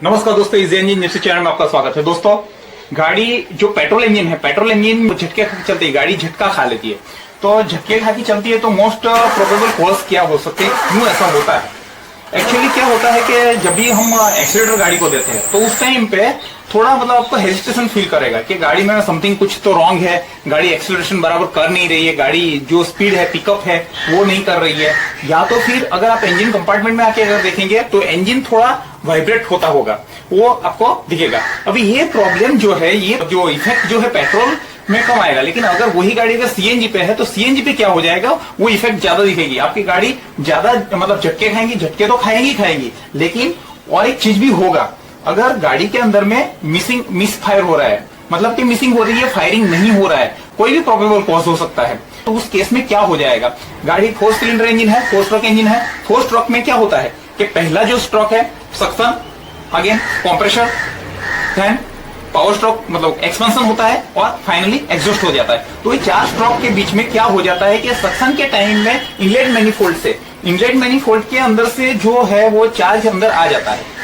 नमस्कार दोस्तों, easy engine news channel में आपका स्वागत है। दोस्तों, गाड़ी जो पेट्रोल इंजन है, पेट्रोल इंजन झटके खा के चलती है, गाड़ी झटका खा लेती है। तो झटके खा के चलती है तो मोस्ट प्रोबेबल कॉज क्या हो सकते हैं, क्यों ऐसा होता है? एक्चुअली क्या होता है कि जब भी हम एक्सीलरेटर गाड़ी को देते हैं तो उस टाइम पे थोड़ा आपको हेजिटेशन फील करेगा कि गाड़ी में समथिंग कुछ तो रॉन्ग है, गाड़ी एक्सीलरेशन बराबर कर नहीं रही है, गाड़ी जो स्पीड है, पिकअप है, वो नहीं कर रही है। या तो फिर अगर आप इंजन कंपार्टमेंट में आके अगर देखेंगे तो इंजन थोड़ा वाइब्रेट होता होगा, वो आपको दिखेगा। अभी ये प्रॉब्लम जो है, ये जो इफेक्ट जो है पेट्रोल में कम आएगा, लेकिन अगर वही गाड़ी अगर सीएनजी पे है तो सीएनजी पे क्या हो जाएगा, वो इफेक्ट ज्यादा दिखेगी। आपकी गाड़ी ज्यादा झटके खाएंगी, झटके तो खाएंगी, लेकिन और एक चीज भी होगा, अगर गाड़ी के अंदर में मिस फायर हो रहा है, मतलब कि मिसिंग हो रही है, फायरिंग नहीं हो रहा है, कोई भी प्रोबेबल कॉज हो सकता है। तो उस केस में क्या हो जाएगा, गाड़ी 4 सिलेंडर इंजन है, 4 स्ट्रोक इंजन है। 4 स्ट्रोक में क्या होता है कि पहला जो स्ट्रोक है suction, again compressor, then power stroke मतलब एक्सपेंशन होता है और फाइनली एग्जॉस्ट हो जाता है। तो ये 4 स्ट्रोक के बीच में क्या हो जाता है कि सक्शन के टाइम में इनलेट मैनिफोल्ड के अंदर से जो है वो चार्ज अंदर आ जाता है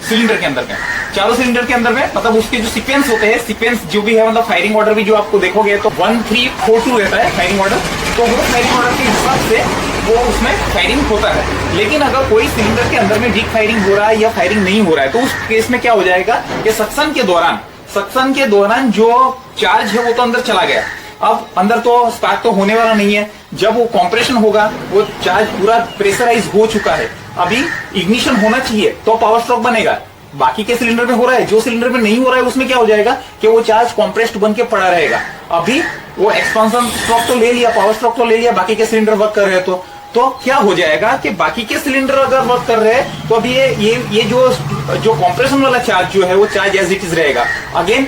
सिलेंडर के अंदर में, चारों सिलेंडर के अंदर में। मतलब उसके जो सीक्वेंस होते हैं, सीक्वेंस जो भी है, मतलब फायरिंग ऑर्डर भी जो आपको देखोगे तो 1 3 4 2 रहता है फायरिंग ऑर्डर। तो वो फायरिंग ऑर्डर के हिसाब से वो उसमें फायरिंग होता है। लेकिन अगर कोई सिलेंडर के अंदर में वीक फायरिंग हो रहा है या फायरिंग नहीं हो रहा है तो उस केस में क्या हो जाएगा कि सक्शन के दौरान जो चार्ज है वो तो अंदर चला गया। अब अंदर तो स्पार्क तो होने वाला नहीं है। जब वो कंप्रेशन होगा, वो चार्ज पूरा प्रेशराइज हो चुका है, अभी इग्निशन होना चाहिए तो पावर स्ट्रोक बनेगा। बाकी के सिलेंडर में हो रहा है, जो सिलेंडर में नहीं हो रहा है उसमें क्या हो जाएगा कि वो चार्ज कंप्रेस्ड बन के पड़ा रहेगा। अभी वो एक्सपेंशन स्ट्रोक तो ले लिया, पावर स्ट्रोक तो ले लिया, बाकी के सिलेंडर वर्क कर रहे हैं तो क्या हो जाएगा कि बाकी के सिलेंडर अगर वर्क कर रहे हैं तो अभी ये जो कंप्रेशन वाला चार्ज जो है वो चार्ज एज इट इज रहेगा। अगेन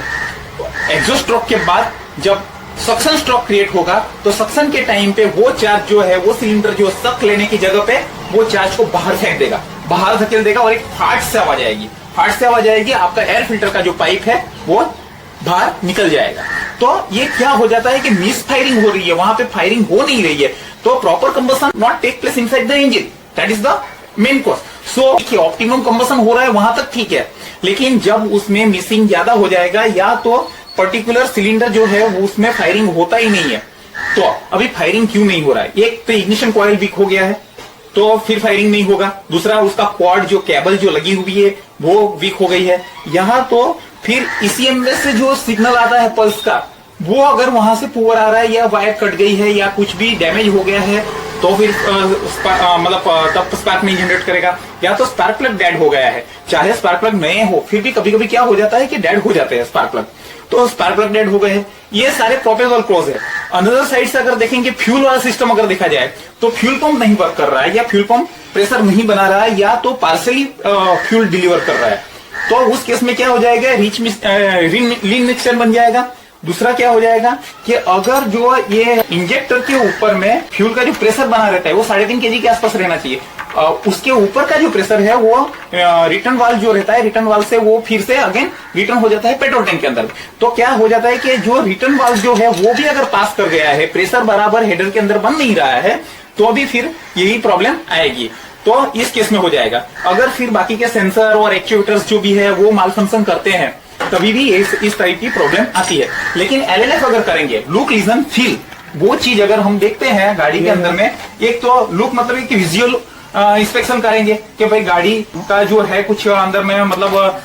एग्जॉस्ट स्ट्रोक के बाद जब सक्शन स्ट्रोक क्रिएट होगा तो सक्शन के टाइम पे वो चार्ज जो है, वो सिलेंडर जो सक लेने की जगह पे वो चार्ज को बाहर फेंक देगा, बाहर धकेल देगा और एक फाट से आवाज आएगी। आपका एयर फिल्टर का जो पाइप है वो बाहर निकल जाएगा। तो ये क्या हो जाता है कि मिस फायरिंग हो रही है, वहां पे फायरिंग हो नहीं रही है, तो proper combustion not take place inside the engine, that is the main cause. So optimum combustion हो रहा है वहां तक ठीक है, लेकिन जब उसमें मिसिंग ज्यादा हो जाएगा या तो पर्टिकुलर सिलेंडर जो है वो उसमें फायरिंग होता ही नहीं है, तो अभी फायरिंग क्यों नहीं हो रहा है? एक तो इग्निशन कॉइल वीक हो गया है तो फिर फायरिंग नहीं होगा। दूसरा, उसका क्वाड जो केबल जो लगी हुई है वो वीक हो गई है। यहाँ तो फिर ईसीएम में से जो सिग्नल आता है पल्स का, वो अगर वहां से पुअर आ रहा है या वायर कट गई है या कुछ भी डैमेज हो गया है तो फिर तब स्पार्क नहीं जनरेट करेगा। या तो स्पार्क प्लग डेड हो गया है, चाहे स्पार्क प्लग नए हो फिर भी कभी कभी क्या हो जाता है कि डेड हो जाते हैं स्पार्क प्लग, तो स्पार्क प्लग डेड हो गए हैं। ये सारे प्रोबेबल कॉज है। अनदर साइड से अगर देखेंगे, फ्यूल वाला सिस्टम अगर देखा जाए तो फ्यूल पंप नहीं वर्क कर रहा है या फ्यूल पंप प्रेशर नहीं बना रहा है या तो पार्सली फ्यूल डिलीवर कर रहा है, तो उस केस में क्या हो जाएगा, लीन मिक्सचर बन जाएगा। दूसरा क्या हो जाएगा कि अगर जो ये इंजेक्टर के ऊपर में फ्यूल का जो प्रेशर बना रहता है वो 3.5 kg के आसपास रहना चाहिए, उसके ऊपर का जो प्रेशर है वो रिटर्न वाल्व जो रहता है, रिटर्न वाल्व से वो फिर से अगेन रिटर्न हो जाता है पेट्रोल टैंक के अंदर। तो क्या हो जाता है कि जो रिटर्न वाल्व जो है वो भी अगर पास कर गया है, प्रेशर बराबर हेडर के अंदर बन नहीं रहा है, तो भी फिर यही प्रॉब्लम आएगी। तो इस केस में हो जाएगा। अगर फिर बाकी के सेंसर और एक्चुएटर्स जो भी है वो माल फंक्शन करते हैं तभी भी इस टाइप की प्रॉब्लम आती है। लेकिन एलएलएफ अगर करेंगे, लुक लिसन फील, वो चीज अगर हम देखते हैं गाड़ी के अंदर में, एक तो लुक मतलब कि विजुअल इंस्पेक्शन करेंगे कि भाई गाड़ी का जो है कुछ अंदर में मतलब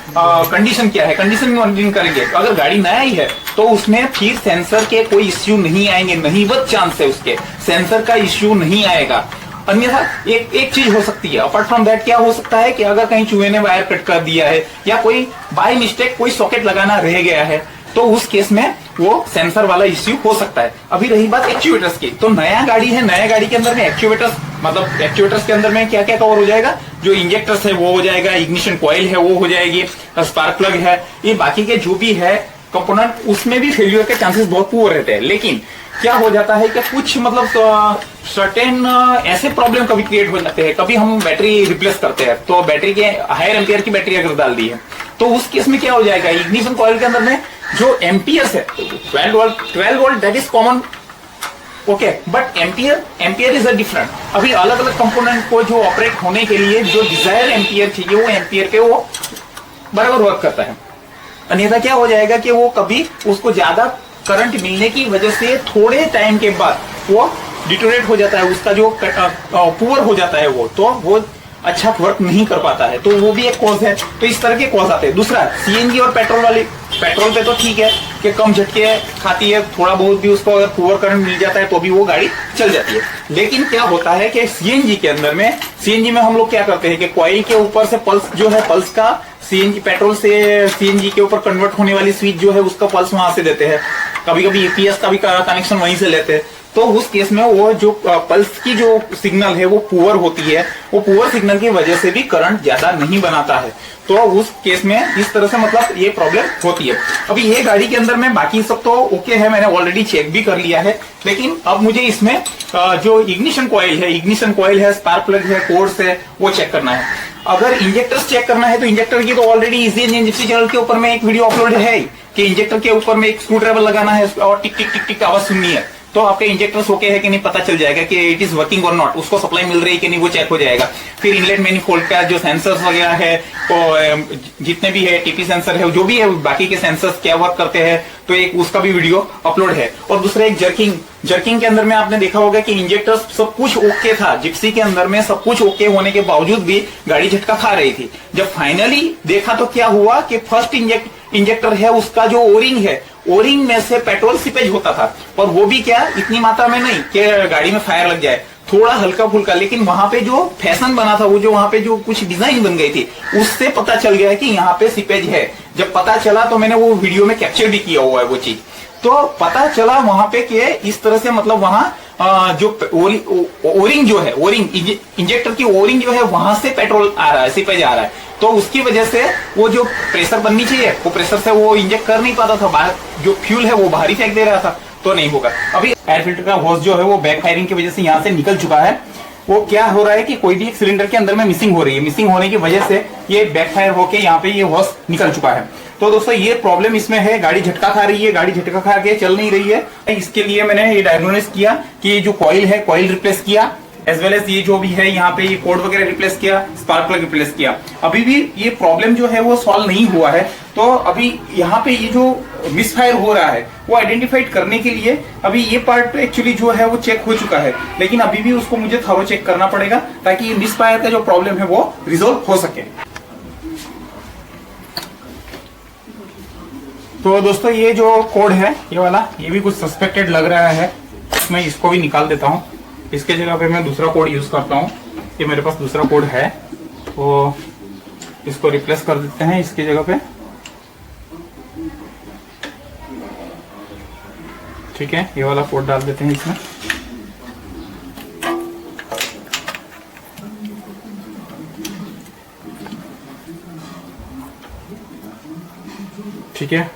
कंडीशन क्या है, कंडीशन मॉनिटरिंग करेंगे। अगर गाड़ी नया ही है तो उसमें फिर सेंसर के कोई इश्यू नहीं आएंगे, नहीं बहुत चांस है उसके सेंसर का इश्यू नहीं आएगा। अन्यथा एक चीज हो सकती है, अपार्ट फ्रॉम दैट क्या हो सकता है कि अगर कहीं चूहे ने वायर कट कर दिया है या कोई बाय मिस्टेक कोई सॉकेट लगाना रह गया है तो उस केस में वो सेंसर वाला इश्यू हो सकता है। अभी रही बात एक्चुएटर्स की, तो नया गाड़ी है, नया गाड़ी के अंदर में एक्चुएटर्स मतलब एक्चुएटर्स के अंदर में क्या क्या कवर हो जाएगा, जो इंजेक्टर्स है वो हो जाएगा, इग्निशन कॉइल है वो हो जाएगी, स्पार्क प्लग है, ये बाकी के जो भी है कंपोनेंट, उसमें भी फेलियर के चांसेस बहुत पुअर रहते हैं। लेकिन क्या हो जाता है कि कुछ मतलब सर्टेन ऐसे प्रॉब्लम कभी क्रिएट हो जाते हैं, कभी हम बैटरी रिप्लेस करते हैं तो बैटरी के हायर एम्पियर की बैटरी अगर डाल दी है तो उस केस में क्या हो जाएगा, इग्निशन कॉइल के अंदर में जो एम्पियर्स है 12 volt that is common, okay, but ampere is a different. अभी अलग अलग कंपोनेंट को जो ऑपरेट होने के लिए जो डिजायर एम्पियर चाहिए वो एम्पियर के वो बराबर वर्क करता है। अन्यथा क्या हो जाएगा कि वो कभी उसको ज्यादा करंट मिलने की वजह से थोड़े टाइम के बाद वो डिटोरेट हो जाता है, उसका जो पुअर हो जाता है वो अच्छा वर्क नहीं कर पाता है। तो वो भी एक कॉज है। तो इस तरह के कॉज आते हैं। दूसरा सीएनजी और पेट्रोल वाली, पेट्रोल पे तो ठीक है कि कम झटके खाती है, थोड़ा बहुत भी उसको अगर पुअर करंट मिल जाता है तो भी वो गाड़ी चल जाती है। लेकिन क्या होता है कि सीएनजी के अंदर में, सीएनजी में हम लोग क्या करते हैं कि कॉइल के ऊपर से पल्स जो है, पल्स का सीएनजी पेट्रोल से सीएनजी के ऊपर कन्वर्ट होने वाली स्विच जो है उसका पल्स वहां से देते हैं। कभी कभी ईपीएस का भी कनेक्शन वहीं से लेते हैं। तो उस केस में वो जो पल्स की जो सिग्नल है वो पुअर होती है, वो पुअर सिग्नल की वजह से भी करंट ज्यादा नहीं बनाता है। तो उस केस में इस तरह से मतलब ये प्रॉब्लम होती है। अभी ये गाड़ी के अंदर में बाकी सब तो ओके है, मैंने ऑलरेडी चेक भी कर लिया है। लेकिन अब मुझे इसमें जो इग्निशन कॉइल है, स्पार्क प्लग है, कोर्स है, वो चेक करना है। अगर इंजेक्टर्स चेक करना है तो इंजेक्टर की तो already easy engine Gypsy channel के ऊपर में एक वीडियो अपलोड है कि इंजेक्टर के ऊपर में एक स्क्रू ड्राइवर लगाना है और टिक टिक टिक टिक आवाज सुननी है, तो आपके इंजेक्टर्स ओके है कि नहीं पता चल जाएगा कि इट इज वर्किंग और नॉट, उसको सप्लाई मिल रही है कि नहीं वो चेक हो जाएगा। फिर इनलेट मैनिफोल्ड का जो सेंसर्स वगैरह है, तो जितने भी है टीपी सेंसर है, जो भी है बाकी के सेंसर्स क्या वर्क करते हैं, तो एक उसका भी वीडियो अपलोड है। और दूसरा एक जर्किंग के अंदर में आपने देखा होगा कि इंजेक्टर्स सब कुछ ओके था, जिप्सी के अंदर में सब कुछ ओके होने के बावजूद भी गाड़ी झटका खा रही थी। जब फाइनली देखा तो क्या हुआ कि फर्स्ट इंजेक्टर है उसका जो ओरिंग है, ओरिंग में से पेट्रोल सीपेज होता था, पर वो भी क्या इतनी मात्रा में नहीं कि गाड़ी में फायर लग जाए, थोड़ा हल्का फुल्का। लेकिन वहां पे जो फैशन बना था, वो जो वहां पे जो कुछ डिजाइन बन गई थी, उससे पता चल गया कि यहाँ पे सीपेज है। जब पता चला तो मैंने वो वीडियो में कैप्चर भी किया हुआ है वो चीज। तो पता चला वहां पे कि इस तरह से मतलब वहां जो ओरिंग जो है, ओरिंग इंजेक्टर की ओरिंग जो है वहां से पेट्रोल आ रहा है, सीपेज आ रहा है। तो उसकी वजह से वो जो प्रेशर बननी चाहिए वो प्रेशर से वो इंजेक्ट कर नहीं पाता था, बाहर जो फ्यूल है वो बाहर ही फेंक दे रहा था, तो नहीं होगा। अभी एयर फिल्टर का होस जो है वो बैक फायरिंग की वजह से यहाँ से निकल चुका है। वो क्या हो रहा है कि कोई भी एक सिलेंडर के अंदर में मिसिंग हो रही है, मिसिंग होने की वजह से ये बैक फायर होके यहाँ पे ये होस निकल चुका है। तो दोस्तों ये प्रॉब्लम इसमें है, गाड़ी झटका खा रही है, गाड़ी झटका खा के चल नहीं रही है। इसके लिए मैंने ये डायग्नोसिस किया कि जो कॉइल है, कॉइल रिप्लेस किया, एज वेल एज ये जो भी है यहाँ पे ये कोड वगैरह रिप्लेस किया, स्पार्क प्लग रिप्लेस किया। अभी भी ये प्रॉब्लम जो है वो सॉल्व नहीं हुआ है। तो अभी यहाँ पे ये जो मिसफायर हो रहा है वो आइडेंटिफाइड करने के लिए अभी ये पार्ट एक्चुअली जो है वो चेक हो चुका है, लेकिन अभी भी उसको मुझे थरो चेक करना पड़ेगा ताकि ये मिसफायर का जो प्रॉब्लम है वो रिजोल्व हो सके। तो दोस्तों ये जो कोड है ये वाला, ये भी कुछ सस्पेक्टेड लग रहा है, मैं इसको भी निकाल देता हूँ। इसके जगह पे मैं दूसरा कोड यूज करता हूँ। ये मेरे पास दूसरा कोड है, तो इसको रिप्लेस कर देते हैं इसकी जगह पे। ठीक है, ये वाला कोड डाल देते हैं इसमें। ठीक है,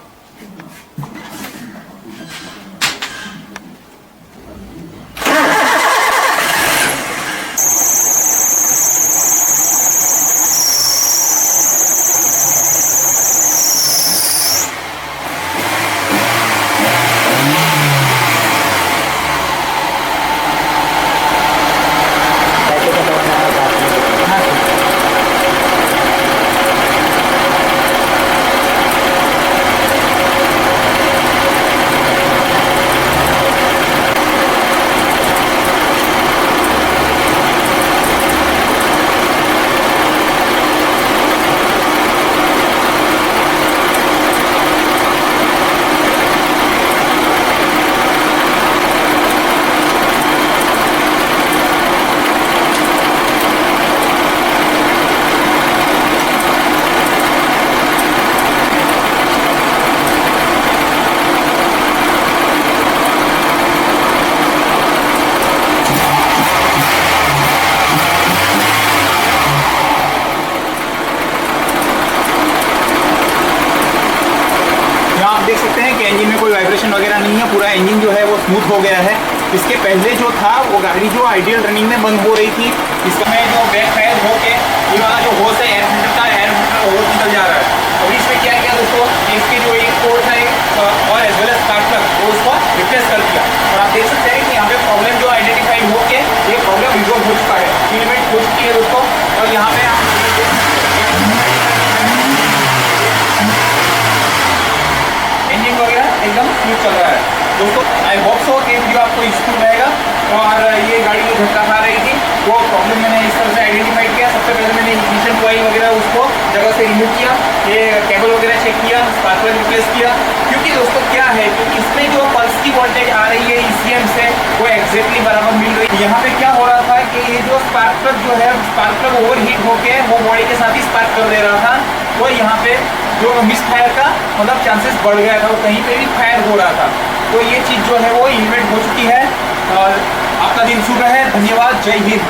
देख सकते हैं कि इंजन में कोई वाइब्रेशन वगैरह नहीं है, पूरा इंजन जो है वो स्मूथ हो गया है। इसके पहले जो था वो गाड़ी जो आइडियल रनिंग में बंद हो रही थी, इसमें जो बैक फायर होके ये वाला जो होस है एयर फिल्टर का, एयर फिल्टर होस निकल जा रहा है। अभी इसमें क्या किया दोस्तों, इसके जो एक कोड था और as well as spark plug, वो उसको रिप्लेस कर दिया। और आप देख सकते हैं कि यहाँ पे प्रॉब्लम जो आइडेंटिफाई होके ये प्रॉब्लम रिजोल्व हो चुका है, इम्प्लीमेंट हो चुकी है दोस्तों। और यहाँ पे दोस्तों आई होप सो कि वीडियो आपको यूजफुल रहेगा। और ये गाड़ी जो झटका खा रही थी वो प्रॉब्लम मैंने इस तरह से आइडेंटिफाई किया। सबसे पहले मैंने इग्निशन कॉइल वगैरह उसको जगह से रिमूव किया, ये केबल वगैरह चेक किया, स्पार्क प्लग रिप्लेस किया। क्योंकि दोस्तों क्या है, क्योंकि इसमें जो पल्स की वोल्टेज आ रही है ECM से वो एग्जैक्टली बराबर मिल रही है। यहाँ पे क्या हो रहा था कि ये जो स्पार्क प्लग जो है, स्पार्क प्लग ओवरहीट होके वो बॉडी के साथ ही स्पार्क कर दे रहा था। तो यहाँ पे जो मिस फायर का मतलब चांसेस बढ़ गया था, वो कहीं पे भी फायर हो रहा था। तो ये चीज़ जो है वो इलिमिनेट हो चुकी है। और आपका दिन शुभ रहे। धन्यवाद। जय हिंद।